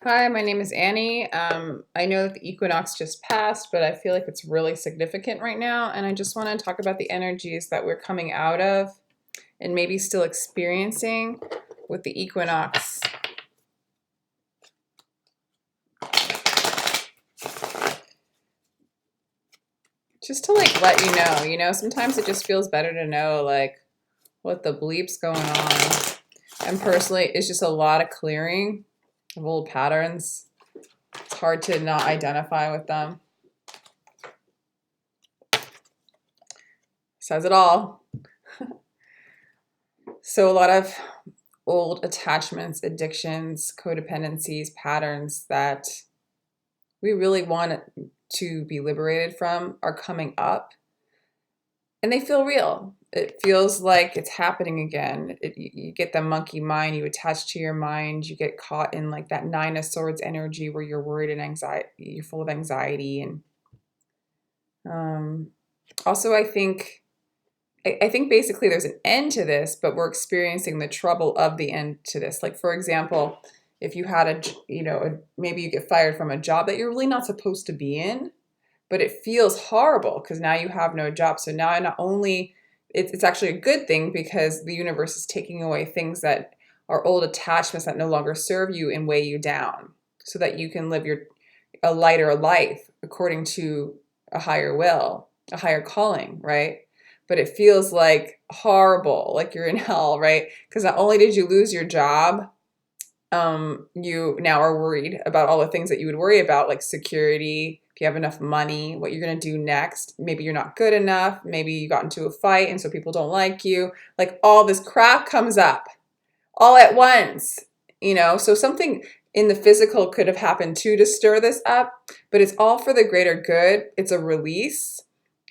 Hi, my name is Annie. I know that the equinox just passed, but I feel like it's really significant right now. And I just want to talk about the energies that we're coming out of and maybe still experiencing with the equinox. Just to like let sometimes it just feels better to know like what the bleep's going on. And personally, it's just a lot of clearing of old patterns. It's hard to not identify with them. Says it all. So a lot of old attachments, addictions, codependencies, patterns that we really want to be liberated from are coming up, and they feel real. It feels like it's happening again. You get the monkey mind, you attach to your mind, you get caught in like that Nine of Swords energy where you're worried and anxiety, you're full of anxiety. And also I think basically there's an end to this, but we're experiencing the trouble of the end to this. Like, for example, if you had maybe you get fired from a job that you're really not supposed to be in, but it feels horrible because now you have no job. So now not only it's actually a good thing because the universe is taking away things that are old attachments that no longer serve you and weigh you down so that you can live a lighter life according to a higher will, a higher calling, right? But it feels like horrible, like you're in hell, right? Because not only did you lose your job, you now are worried about all the things that you would worry about, like security, if you have enough money, what you're going to do next. Maybe you're not good enough. Maybe you got into a fight and so people don't like you. Like all this crap comes up all at once. So something in the physical could have happened too to stir this up, but it's all for the greater good. It's a release,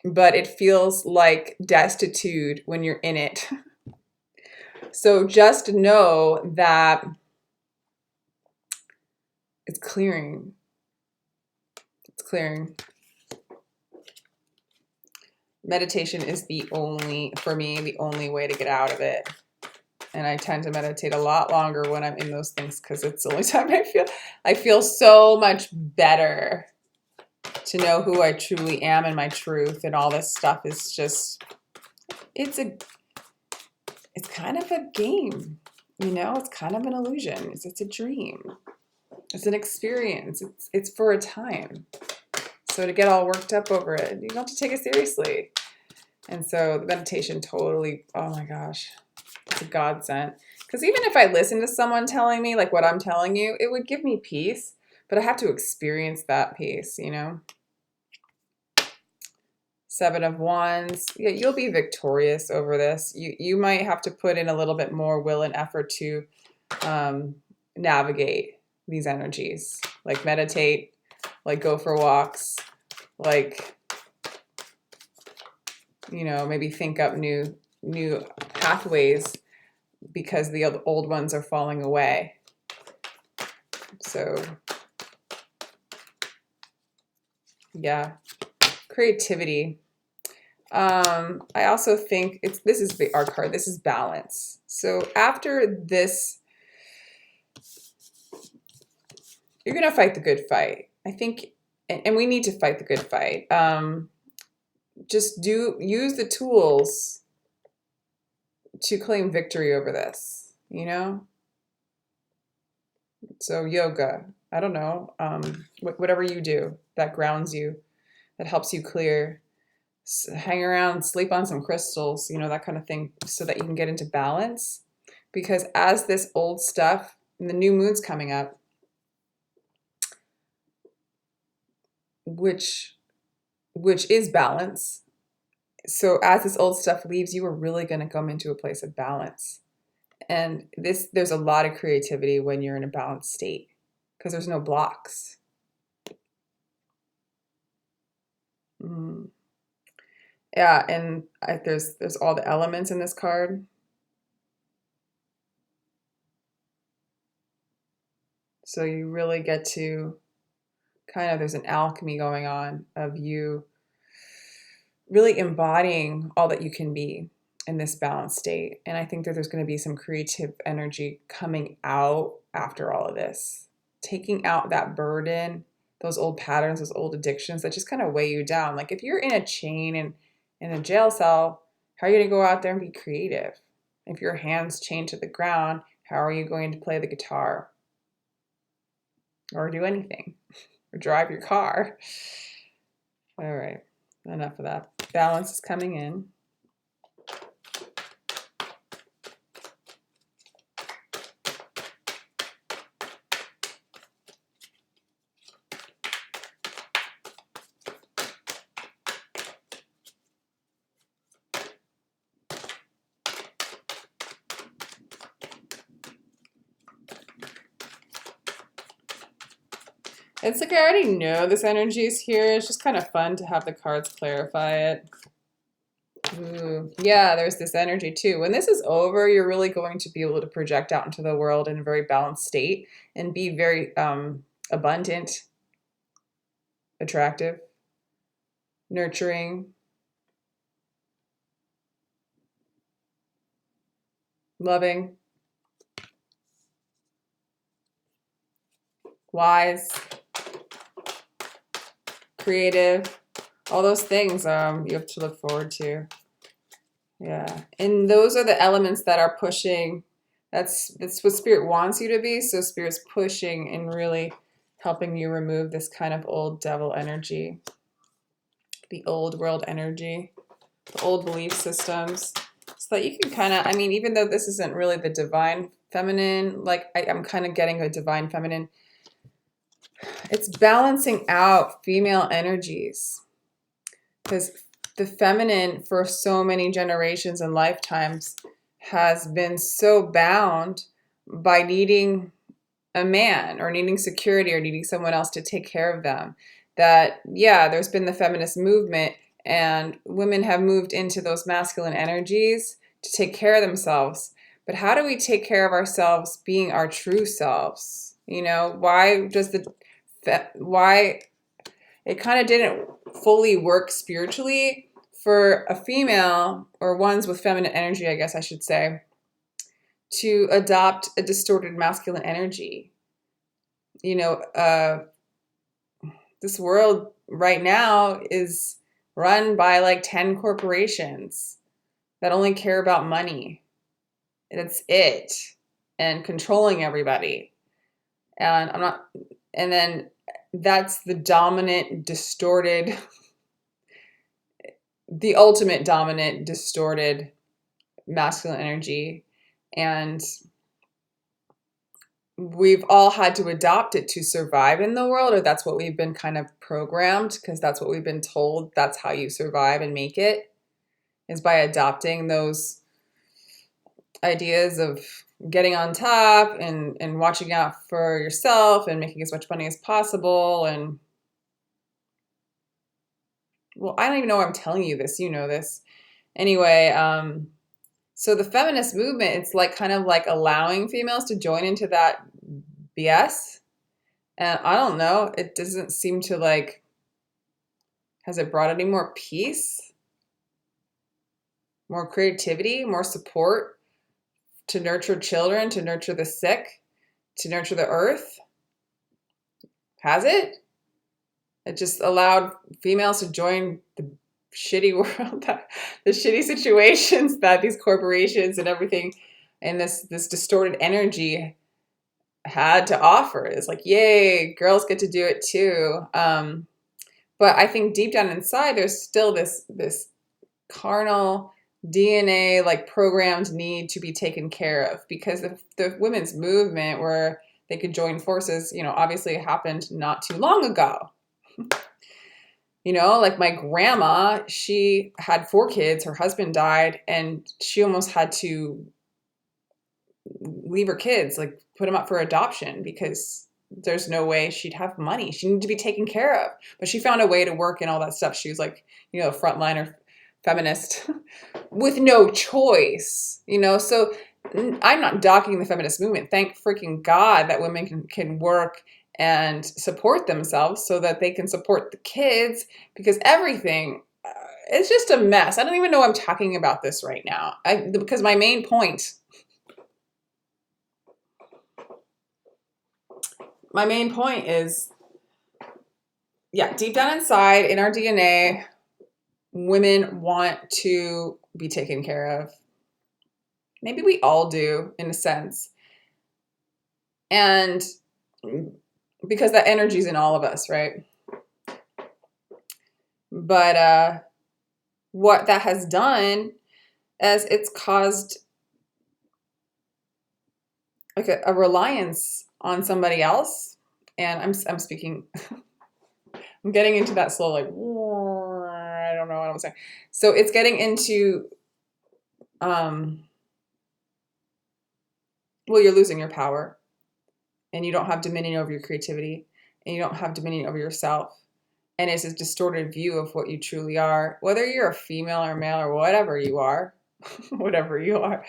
but it feels like destitute when you're in it. So just know that it's clearing. It's clearing. Meditation is for me, the only way to get out of it. And I tend to meditate a lot longer when I'm in those things because it's the only time I feel so much better to know who I truly am and my truth, and all this stuff is just it's kind of a game. It's kind of an illusion. It's a dream. It's an experience. It's for a time. So to get all worked up over it, you don't have to take it seriously. And so the meditation totally, oh my gosh, it's a godsend. Because even if I listen to someone telling me like what I'm telling you, it would give me peace, but I have to experience that peace. Seven of Wands. Yeah, you'll be victorious over this. You might have to put in a little bit more will and effort to navigate these energies. Like meditate, like go for walks, like maybe think up new pathways because the old ones are falling away. So yeah, creativity. I also think this is our card. This is balance. So after this, you're gonna fight the good fight. I think, and we need to fight the good fight. Just use the tools to claim victory over this. So yoga, I don't know, whatever you do that grounds you, that helps you clear. Hang around, sleep on some crystals, that kind of thing, so that you can get into balance. Because as this old stuff, and the new moon's coming up, which is balance. So as this old stuff leaves, you are really going to come into a place of balance. And there's a lot of creativity when you're in a balanced state because there's no blocks. Yeah, and there's all the elements in this card. So you really get to there's an alchemy going on of you really embodying all that you can be in this balanced state. And I think that there's going to be some creative energy coming out after all of this taking out that burden, those old patterns, those old addictions that just kind of weigh you down. Like if you're in a chain and in a jail cell, how are you going to go out there and be creative? If your hands chained to the ground, how are you going to play the guitar or do anything or drive your car? All right, enough of that. Balance is coming in. It's like I already know this energy is here. It's just kind of fun to have the cards clarify it. Ooh, yeah, there's this energy too. When this is over, you're really going to be able to project out into the world in a very balanced state and be very abundant, attractive, nurturing, loving, wise, creative, all those things you have to look forward to. Yeah, and those are the elements that are pushing. That's what Spirit wants you to be. So Spirit's pushing and really helping you remove this kind of old devil energy, the old world energy, the old belief systems, so that you can kind of, I mean, even though this isn't really the divine feminine, like I'm kind of getting a divine feminine, it's balancing out female energies, because the feminine for so many generations and lifetimes has been so bound by needing a man or needing security or needing someone else to take care of them, that, yeah, there's been the feminist movement and women have moved into those masculine energies to take care of themselves. But how do we take care of ourselves being our true selves? You know, why it kind of didn't fully work spiritually for a female, or ones with feminine energy, I guess I should say, to adopt a distorted masculine energy. You know, this world right now is run by like 10 corporations that only care about money. That's it. And controlling everybody. And then that's the dominant, distorted, the ultimate dominant, distorted masculine energy. And we've all had to adopt it to survive in the world, or that's what we've been kind of programmed, because that's what we've been told. That's how you survive and make it, is by adopting those ideas of getting on top and watching out for yourself and making as much money as possible. And well, I don't even know why I'm telling you this. You know this. Anyway, so the feminist movement, it's like kind of like allowing females to join into that BS. And I don't know, it doesn't seem to like, has it brought any more peace, more creativity, more support to nurture children, to nurture the sick, to nurture the earth? Has it? It just allowed females to join the shitty world, the shitty situations that these corporations and everything and this distorted energy had to offer. It's like, yay, girls get to do it too. But I think deep down inside, there's still this carnal DNA, like programmed need to be taken care of, because the women's movement where they could join forces, you know, obviously happened not too long ago. You know, like my grandma, she had 4 kids, her husband died, and she almost had to leave her kids, like put them up for adoption, because there's no way she'd have money. She needed to be taken care of. But she found a way to work and all that stuff. She was like, you know, frontliner feminist with no choice, you know. So I'm not docking the feminist movement. Thank freaking God that women can work and support themselves so that they can support the kids, because everything it's just a mess. I don't even know I'm talking about this right now. Because my main point my main point is, yeah, deep down inside in our DNA, women want to be taken care of. Maybe we all do in a sense. And because that energy's in all of us, right? But what that has done is it's caused like a reliance on somebody else. And I'm speaking, I'm getting into that slow, like, I don't know what I'm saying. So it's getting into, well, you're losing your power, and you don't have dominion over your creativity, and you don't have dominion over yourself. And it's a distorted view of what you truly are, whether you're a female or male or whatever you are, whatever you are.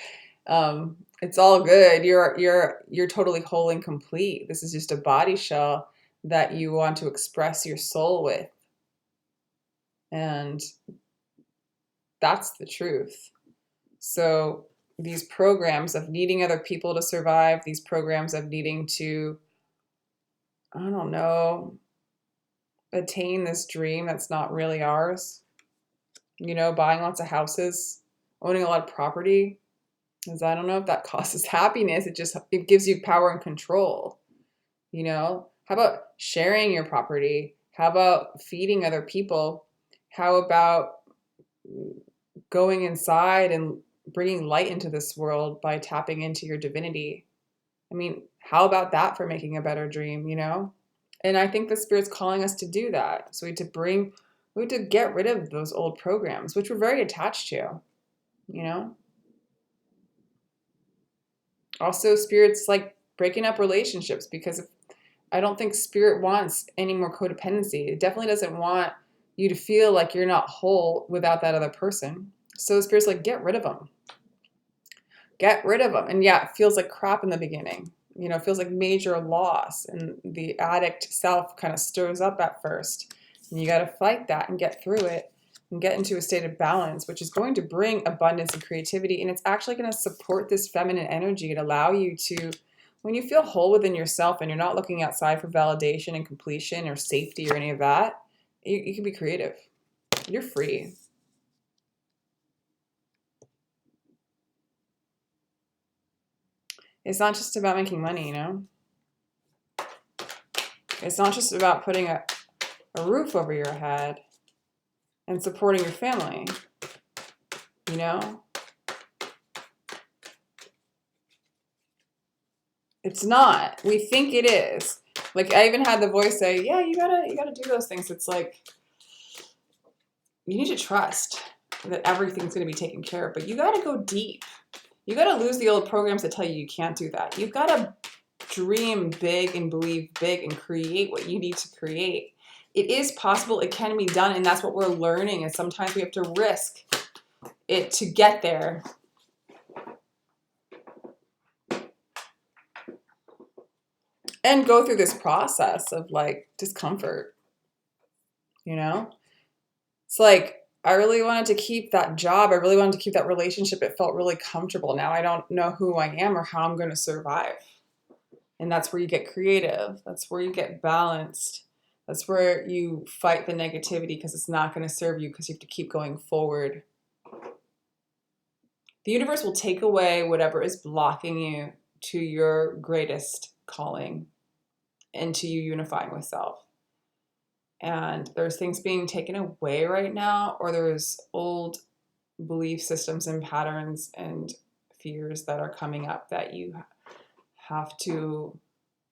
It's all good. You're totally whole and complete. This is just a body shell that you want to express your soul with. And that's the truth. So these programs of needing other people to survive, these programs of needing to, I don't know, attain this dream that's not really ours, buying lots of houses, owning a lot of property, because I don't know if that causes happiness. It gives you power and control. How about sharing your property? How about feeding other people? How about going inside and bringing light into this world by tapping into your divinity? I mean, how about that for making a better dream, And I think the Spirit's calling us to do that. So we have to get rid of those old programs, which we're very attached to, Also, Spirit's like breaking up relationships, because I don't think Spirit wants any more codependency. It definitely doesn't want you to feel like you're not whole without that other person. So the Spirit's like, get rid of them. Get rid of them. And yeah, it feels like crap in the beginning. It feels like major loss. And the addict self kind of stirs up at first. And you got to fight that and get through it and get into a state of balance, which is going to bring abundance and creativity. And it's actually going to support this feminine energy and allow you to, when you feel whole within yourself and you're not looking outside for validation and completion or safety or any of that, you can be creative. You're free. It's not just about making money, It's not just about putting a roof over your head and supporting your family, It's not. We think it is. Like, I even had the voice say, yeah, you gotta do those things. It's like, you need to trust that everything's going to be taken care of, but you got to go deep. You got to lose the old programs that tell you can't do that. You've got to dream big and believe big and create what you need to create. It is possible. It can be done. And that's what we're learning. And sometimes we have to risk it to get there. And go through this process of like discomfort, It's like, I really wanted to keep that job. I really wanted to keep that relationship. It felt really comfortable. Now I don't know who I am or how I'm going to survive. And that's where you get creative. That's where you get balanced. That's where you fight the negativity, because it's not going to serve you, because you have to keep going forward. The universe will take away whatever is blocking you to your greatest calling and to you unifying with self. And there's things being taken away right now, or there's old belief systems and patterns and fears that are coming up that you have to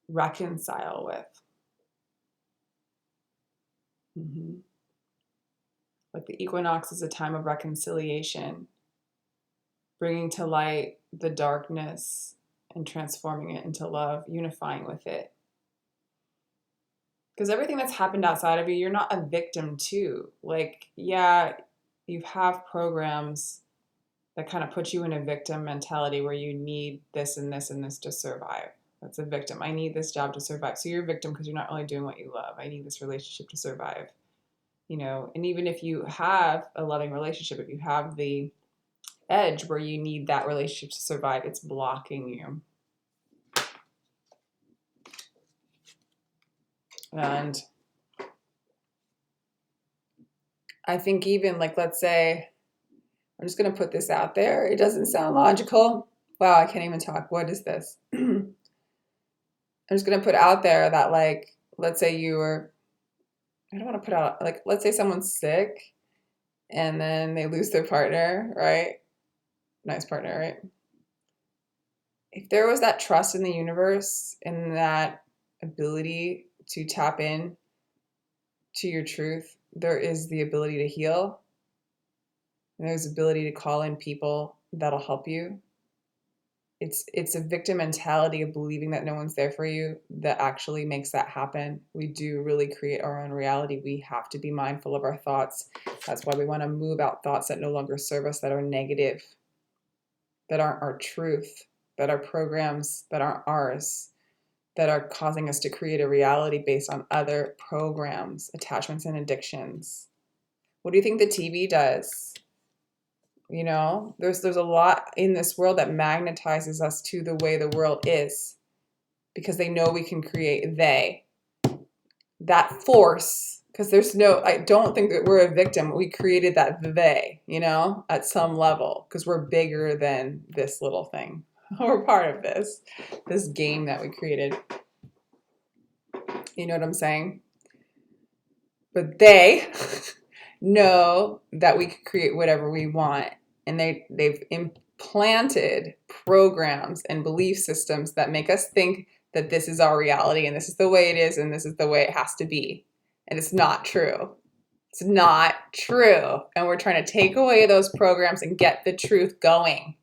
reconcile with. Like the equinox is a time of reconciliation, bringing to light the darkness and transforming it into love, unifying with it. Because everything that's happened outside of you, you're not a victim to. Like, yeah, you have programs that kind of put you in a victim mentality where you need this and this and this to survive. That's a victim. I need this job to survive. So you're a victim because you're not really doing what you love. I need this relationship to survive. And even if you have a loving relationship, if you have the edge where you need that relationship to survive, it's blocking you. And I think even like, let's say, I'm just going to put this out there. It doesn't sound logical. Wow, I can't even talk. What is this? I'm just going to put out there that, like, let's say I don't want to put out, like, let's say someone's sick and then they lose their partner, right? Nice partner, right? If there was that trust in the universe and that ability to tap in to your truth, there is the ability to heal. And there's the ability to call in people that'll help you. It's a victim mentality of believing that no one's there for you that actually makes that happen. We do really create our own reality. We have to be mindful of our thoughts. That's why we want to move out thoughts that no longer serve us, that are negative, that aren't our truth, that are programs that aren't ours, that are causing us to create a reality based on other programs, attachments, and addictions. What do you think the TV does? You know, there's a lot in this world that magnetizes us to the way the world is because they know we can create that force. Because I don't think that we're a victim. We created that you know, at some level, because we're bigger than this little thing. We're part of this game that we created. You know what I'm saying? But they know that we can create whatever we want. And they've implanted programs and belief systems that make us think that this is our reality and this is the way it is and this is the way it has to be. And it's not true. It's not true. And we're trying to take away those programs and get the truth going.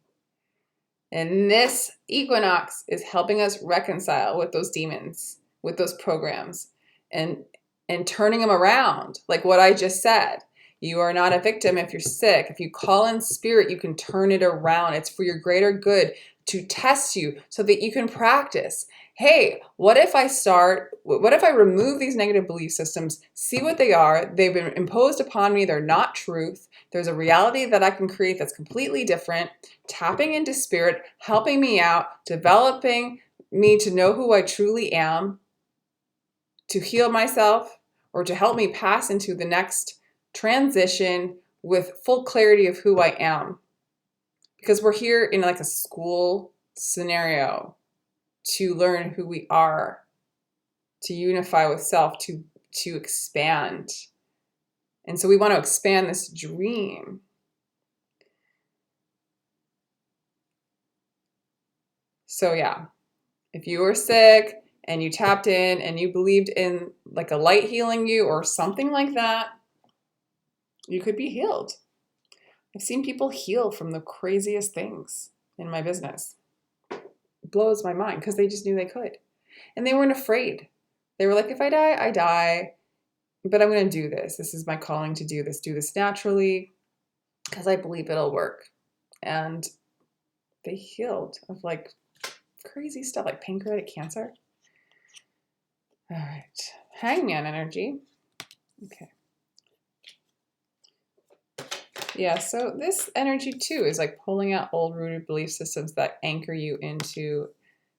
And this equinox is helping us reconcile with those demons, with those programs, and turning them around. Like what I just said. You are not a victim if you're sick. If you call in spirit, you can turn it around. It's for your greater good to test you so that you can practice. Hey, what if I remove these negative belief systems, see what they are? They've been imposed upon me. They're not truth. There's a reality that I can create that's completely different. Tapping into spirit, helping me out, developing me to know who I truly am, to heal myself, or to help me pass into the next transition with full clarity of who I am. Because we're here in like a school scenario to learn who we are, to unify with self, to expand. And so we want to expand this dream. So yeah, if you were sick and you tapped in and you believed in like a light healing you or something like that, you could be healed. I've seen people heal from the craziest things in my business. It blows my mind because they just knew they could. And they weren't afraid. They were like, if I die, I die. But I'm going to do this. This is my calling to do this naturally because I believe it'll work. And they healed of like crazy stuff like pancreatic cancer. All right. Hangman energy. Okay. Yeah, so this energy too is like pulling out old rooted belief systems that anchor you into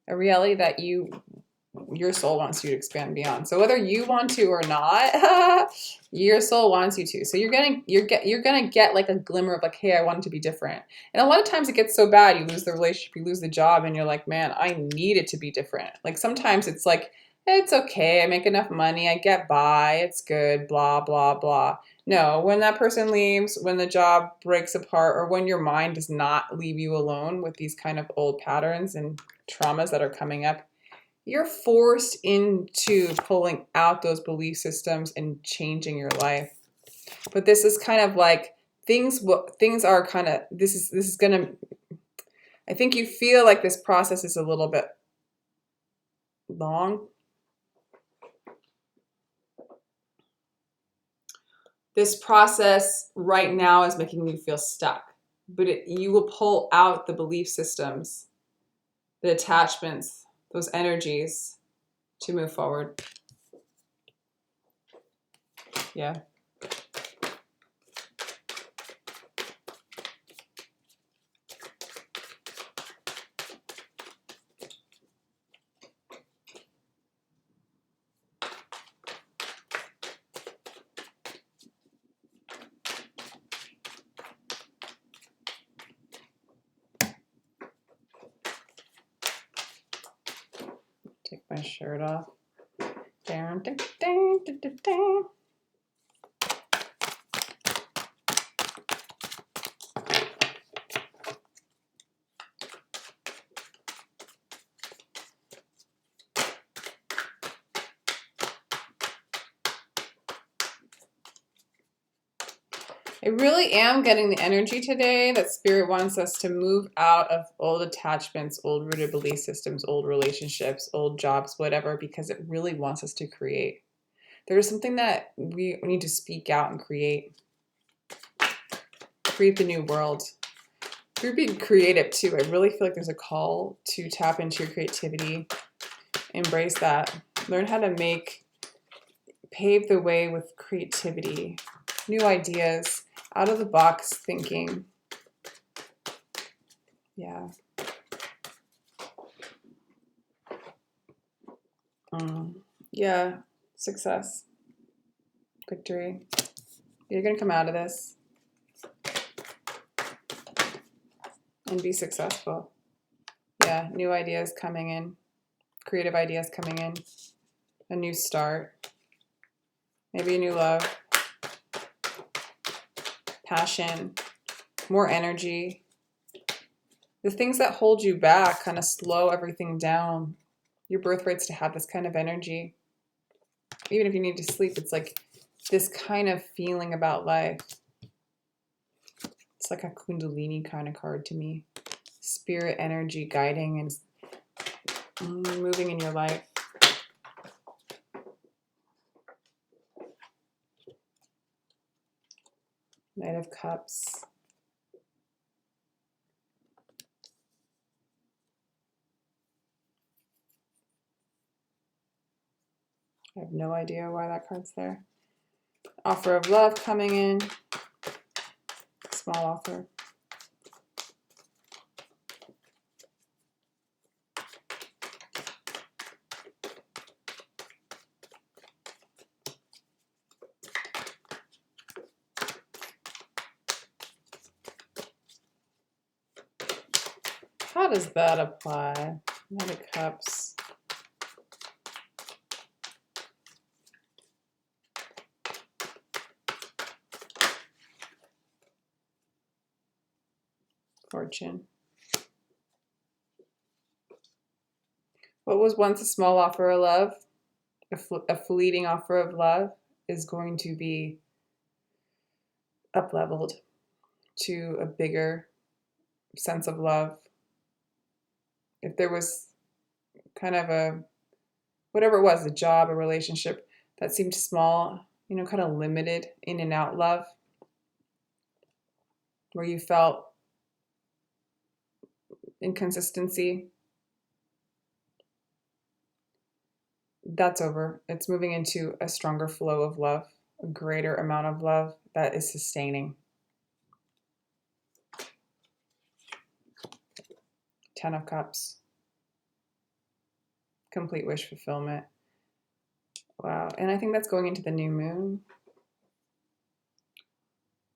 a reality that your soul wants you to expand beyond. So whether you want to or not, your soul wants you to. So you're gonna get like a glimmer of like, hey, I want it to be different. And a lot of times it gets so bad, you lose the relationship, you lose the job, and you're like, man, I need it to be different. Like sometimes it's like, it's okay, I make enough money, I get by, it's good, blah, blah, blah. No, when that person leaves, when the job breaks apart, or when your mind does not leave you alone with these kind of old patterns and traumas that are coming up, you're forced into pulling out those belief systems and changing your life. But this is kind of like things are kind of, this is going to, I think you feel like this process is a little bit long. This process right now is making you feel stuck, but you will pull out the belief systems, the attachments, those energies to move forward. Yeah. Take my shirt off. Down, down, down, down, down. I really am getting the energy today that Spirit wants us to move out of old attachments, old rooted belief systems, old relationships, old jobs, whatever, because it really wants us to create. There is something that we need to speak out and create. Create the new world. Through being creative too, I really feel like there's a call to tap into your creativity. Embrace that. Learn how to pave the way with creativity. New ideas. Out of the box thinking. Yeah. Yeah. Success. Victory. You're going to come out of this and be successful. Yeah. New ideas coming in. Creative ideas coming in. A new start. Maybe a new love. Passion. More energy. The things that hold you back kind of slow everything down. Your birthright's to have this kind of energy. Even if you need to sleep, it's like this kind of feeling about life. It's like a Kundalini kind of card to me. Spirit energy guiding and moving in your life. Knight of Cups. I have no idea why that card's there. Offer of love coming in. Small offer. How does that apply? Knight of Cups. Fortune. What was once a small offer of love, a fleeting offer of love, is going to be up-leveled to a bigger sense of love. If there was kind of whatever it was, a job, a relationship that seemed small, kind of limited in and out love, where you felt inconsistency, that's over. It's moving into a stronger flow of love, a greater amount of love that is sustaining. 10 of Cups. Complete wish fulfillment. Wow. And I think that's going into the new moon.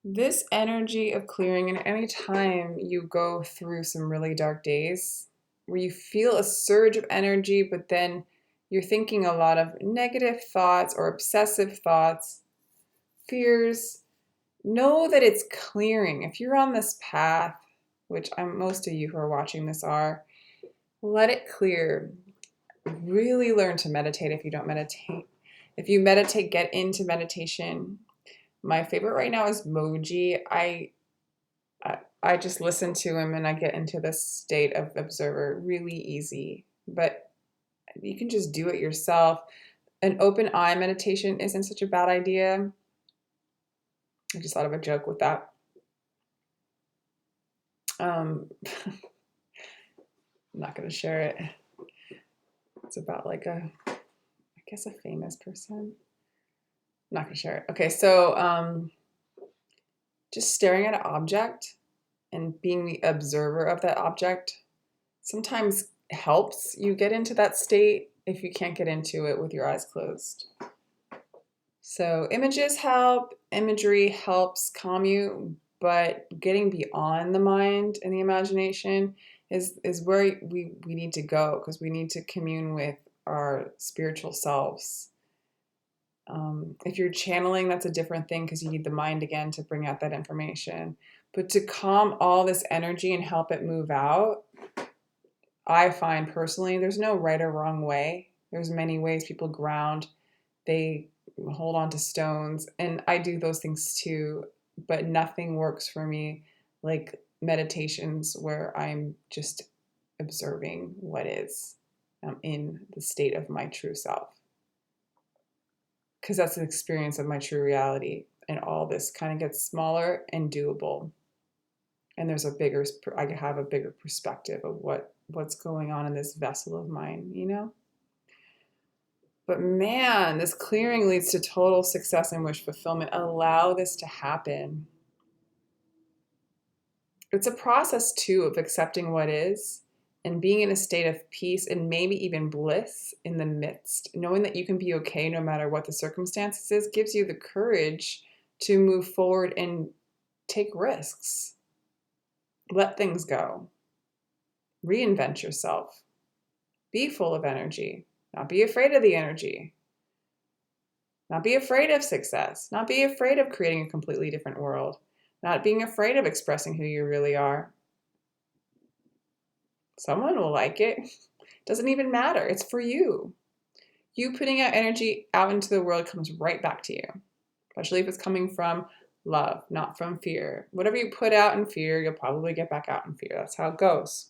This energy of clearing, and any time you go through some really dark days where you feel a surge of energy, but then you're thinking a lot of negative thoughts or obsessive thoughts, fears, know that it's clearing. If you're on this path, which most of you who are watching this are, let it clear. Really learn to meditate if you don't meditate. If you meditate, get into meditation. My favorite right now is Moji. I just listen to him and I get into this state of observer. Really easy, but you can just do it yourself. An open eye meditation isn't such a bad idea. I just thought of a joke with that. I'm not going to share it. It's about like I guess a famous person. I'm not going to share it. Okay, so just staring at an object and being the observer of that object sometimes helps you get into that state if you can't get into it with your eyes closed. So images help, imagery helps calm you, but getting beyond the mind and the imagination is where we need to go, because we need to commune with our spiritual selves. If you're channeling, that's a different thing because you need the mind again to bring out that information. But to calm all this energy and help it move out, I find personally there's no right or wrong way. There's many ways people ground. They hold on to stones, and I do those things too, but nothing works for me like meditations where I'm just observing what is. In the state of my true self. Because that's an experience of my true reality. And all this kind of gets smaller and doable. And there's I have a bigger perspective of what's going on in this vessel of mine, you know? But man, this clearing leads to total success and wish fulfillment. Allow this to happen. It's a process too of accepting what is and being in a state of peace and maybe even bliss in the midst. Knowing that you can be okay no matter what the circumstances is gives you the courage to move forward and take risks. Let things go. Reinvent yourself. Be full of energy. Not be afraid of the energy. Not be afraid of success. Not be afraid of creating a completely different world. Not being afraid of expressing who you really are. Someone will like it. Doesn't even matter. It's for you. You putting out energy out into the world comes right back to you, especially if it's coming from love, not from fear. Whatever you put out in fear, you'll probably get back out in fear. That's how it goes.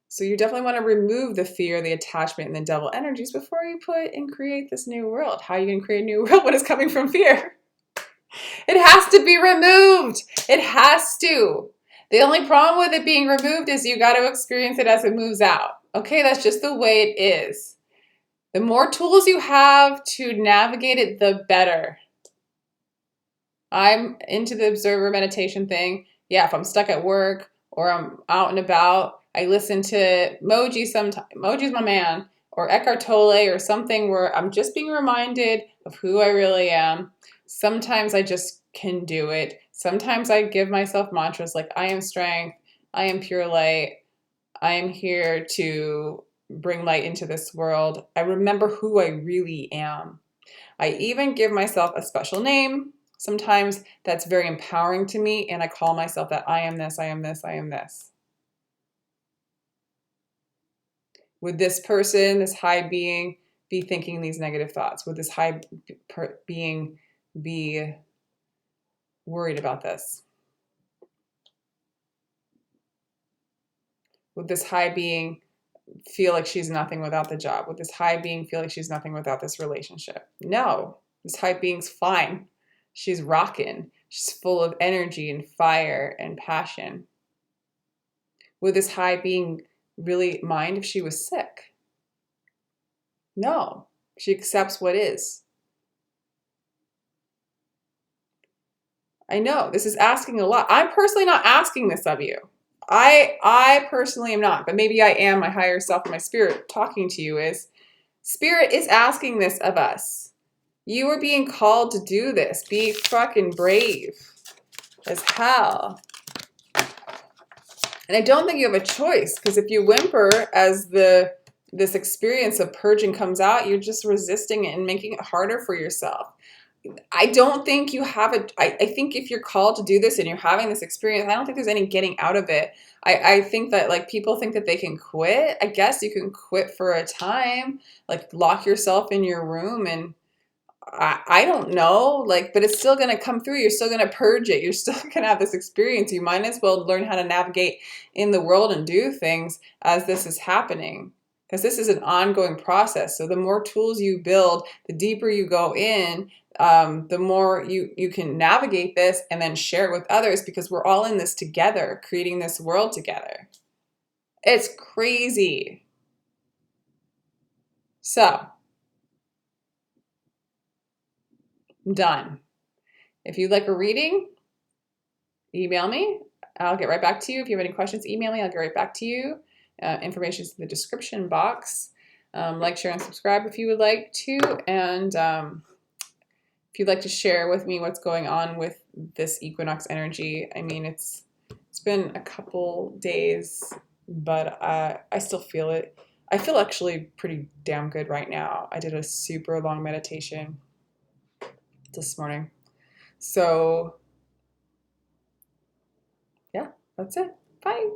So you definitely want to remove the fear, the attachment, and the devil energies before you put and create this new world. How are you going to create a new world when it's coming from fear? It has to be removed. It has to. The only problem with it being removed is you got to experience it as it moves out. Okay, that's just the way it is. The more tools you have to navigate it, the better. I'm into the observer meditation thing. Yeah, if I'm stuck at work or I'm out and about, I listen to Moji sometimes. Moji's my man. Or Eckhart Tolle or something where I'm just being reminded of who I really am. Sometimes I just can do it. Sometimes I give myself mantras like, I am strength, I am pure light, I am here to bring light into this world. I remember who I really am. I even give myself a special name. Sometimes that's very empowering to me, and I call myself that I am this, I am this, I am this. Would this person, this high being, be thinking these negative thoughts? Would this high being be worried about this? Would this high being feel like she's nothing without the job? Would this high being feel like she's nothing without this relationship? No, this high being's fine. She's rocking. She's full of energy and fire and passion. Would this high being really mind if she was sick? No, she accepts what is. I know this is asking a lot. I'm personally not asking this of you. I personally am not, but maybe I am. My higher self and my spirit talking to you is, spirit is asking this of us. You are being called to do this. Be fucking brave as hell. And I don't think you have a choice, because if you whimper as this experience of purging comes out, you're just resisting it and making it harder for yourself. I don't think you have I think if you're called to do this and you're having this experience, I don't think there's any getting out of it. I think that like people think that they can quit. I guess you can quit for a time, like lock yourself in your room and I don't know, like, but it's still going to come through. You're still going to purge it. You're still going to have this experience. You might as well learn how to navigate in the world and do things as this is happening, because this is an ongoing process. So the more tools you build, the deeper you go in, the more you can navigate this and then share it with others, because we're all in this together, creating this world together. It's crazy. So, I'm done. If you'd like a reading, email me. I'll get right back to you. If you have any questions, email me. I'll get right back to you. Information is in the description box. Like, share, and subscribe if you would like to. And if you'd like to share with me what's going on with this equinox energy, I mean, it's been a couple days, but I still feel it. I feel actually pretty damn good right now. I did a super long meditation this morning. So, yeah, that's it. Bye.